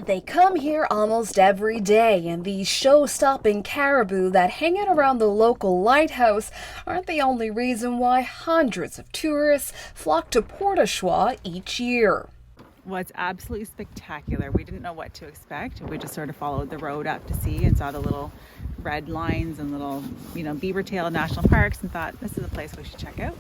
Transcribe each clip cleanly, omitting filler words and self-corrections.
They come here almost every day, and these show-stopping caribou that hang out around the local lighthouse aren't the only reason why hundreds of tourists flock to Choix each year. Well, it's absolutely spectacular. We didn't know what to expect. We just sort of followed the road up to see and saw the little red lines and little, beaver tail national parks and thought this is a place we should check out.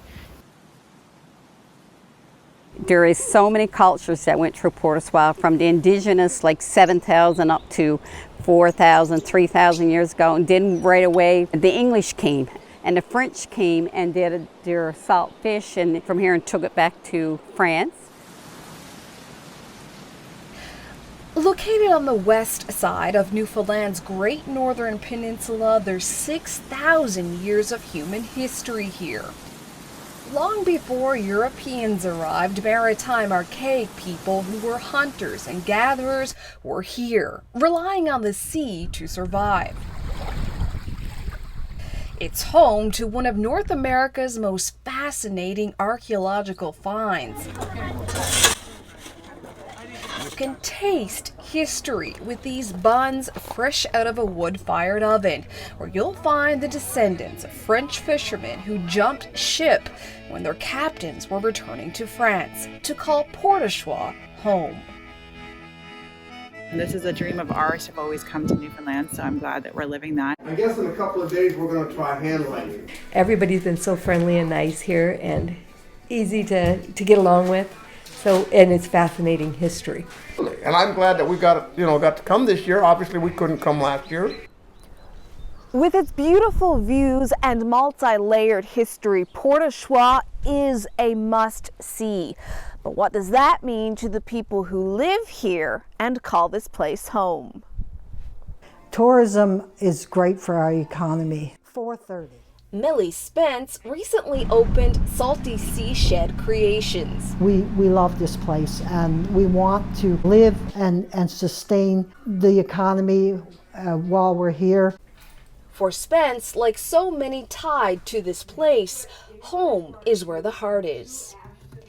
There is so many cultures that went through Choix, from the indigenous, like 7,000 up to 4,000, 3,000 years ago, and then right away the English came and the French came and did their salt fish, and from here and took it back to France. Located on the west side of Newfoundland's Great Northern Peninsula, there's 6,000 years of human history here. Long before Europeans arrived, maritime archaic people who were hunters and gatherers were here, relying on the sea to survive. It's home to one of North America's most fascinating archaeological finds. You can taste history with these buns fresh out of a wood-fired oven, where you'll find the descendants of French fishermen who jumped ship when their captains were returning to France to call Choix home. This is a dream of ours to always come to Newfoundland, so I'm glad that we're living that. I guess in a couple of days we're going to try hand lighting. Everybody's been so friendly and nice here and easy to get along with. And it's fascinating history. And I'm glad that we got to come this year. Obviously we couldn't come last year. With its beautiful views and multi-layered history, Choix is a must-see. But what does that mean to the people who live here and call this place home? Tourism is great for our economy. 4:30. Millie Spence recently opened Salty Seashed Creations. We love this place, and we want to live and sustain the economy while we're here. For Spence, like so many tied to this place, home is where the heart is.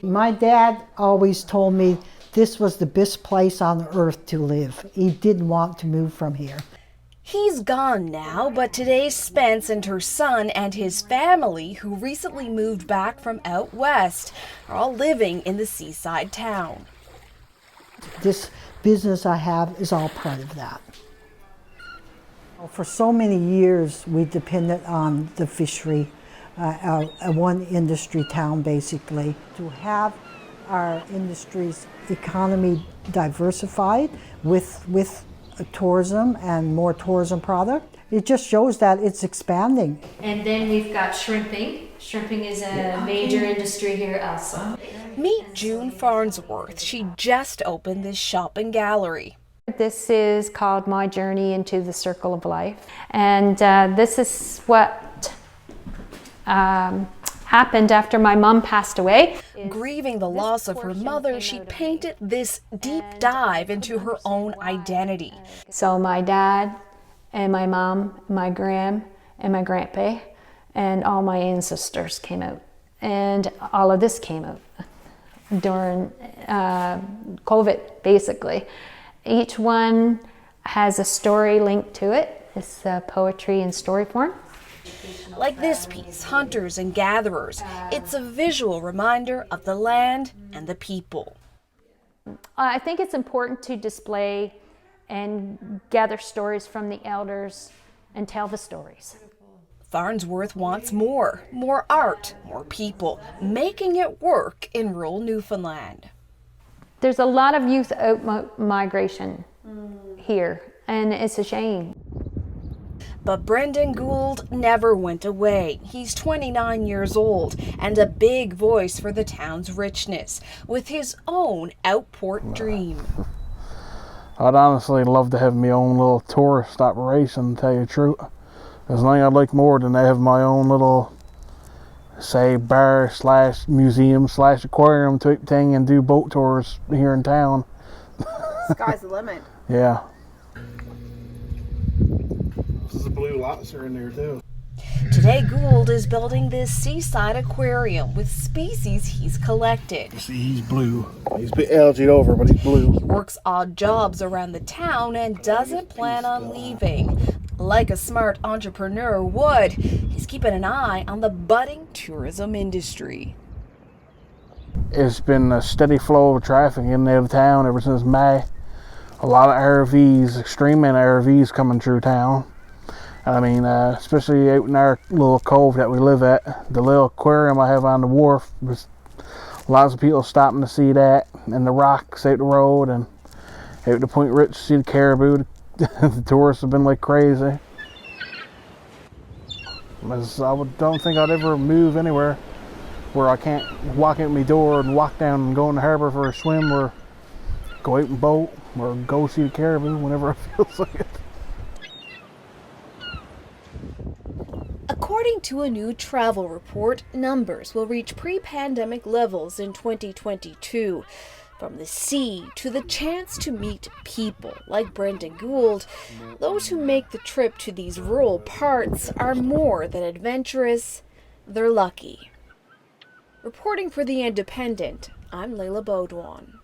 My dad always told me this was the best place on earth to live. He didn't want to move from here. He's gone now, but today's Spence and her son and his family, who recently moved back from out west, are all living in the seaside town. This business I have is all part of that. For so many years, we depended on the fishery, a one industry town basically. To have our industry's economy diversified with tourism and more tourism product, it just shows that it's expanding. And then we've got shrimping. Shrimping is a major industry here also. Meet June Farnsworth. She just opened this shop and gallery. This is called My Journey into the Circle of Life. And this is what happened after my mom passed away. Grieving the loss of her mother, she painted this deep dive into her own identity. So my dad and my mom, my gram and my grandpa and all my ancestors came out. And all of this came out during COVID, basically. Each one has a story linked to it. It's poetry in story form. Like this piece, Hunters and Gatherers, it's a visual reminder of the land and the people. I think it's important to display and gather stories from the elders and tell the stories. Farnsworth wants more art, more people, making it work in rural Newfoundland. There's a lot of youth out migration here, and it's a shame. But Brendan Gould never went away. He's 29 years old and a big voice for the town's richness, with his own outport dream. I'd honestly love to have my own little tourist operation, to tell you the truth. There's nothing I'd like more than to have my own little, say, bar / museum / aquarium type thing and do boat tours here in town. Sky's the limit. Yeah. There's a blue lobster in there too. Today, Gould is building this seaside aquarium with species he's collected. See, he's blue. He's a bit algaed over, but he's blue. He works odd jobs around the town and doesn't plan on leaving. Like a smart entrepreneur would, he's keeping an eye on the budding tourism industry. It's been a steady flow of traffic in and out of town ever since May. A lot of RVs, extreme many RVs coming through town. I mean, especially out in our little cove that we live at, the little aquarium I have on the wharf, was lots of people stopping to see that, and the rocks out the road, and out to Point Rich to see the caribou. The tourists have been like crazy. I don't think I'd ever move anywhere where I can't walk out my door and walk down and go in the harbor for a swim, or go out and boat, or go see the caribou whenever I feel like it. According to a new travel report, numbers will reach pre-pandemic levels in 2022. From the sea to the chance to meet people like Brendan Gould, those who make the trip to these rural parts are more than adventurous, they're lucky. Reporting for The Independent, I'm Leila Beaudoin.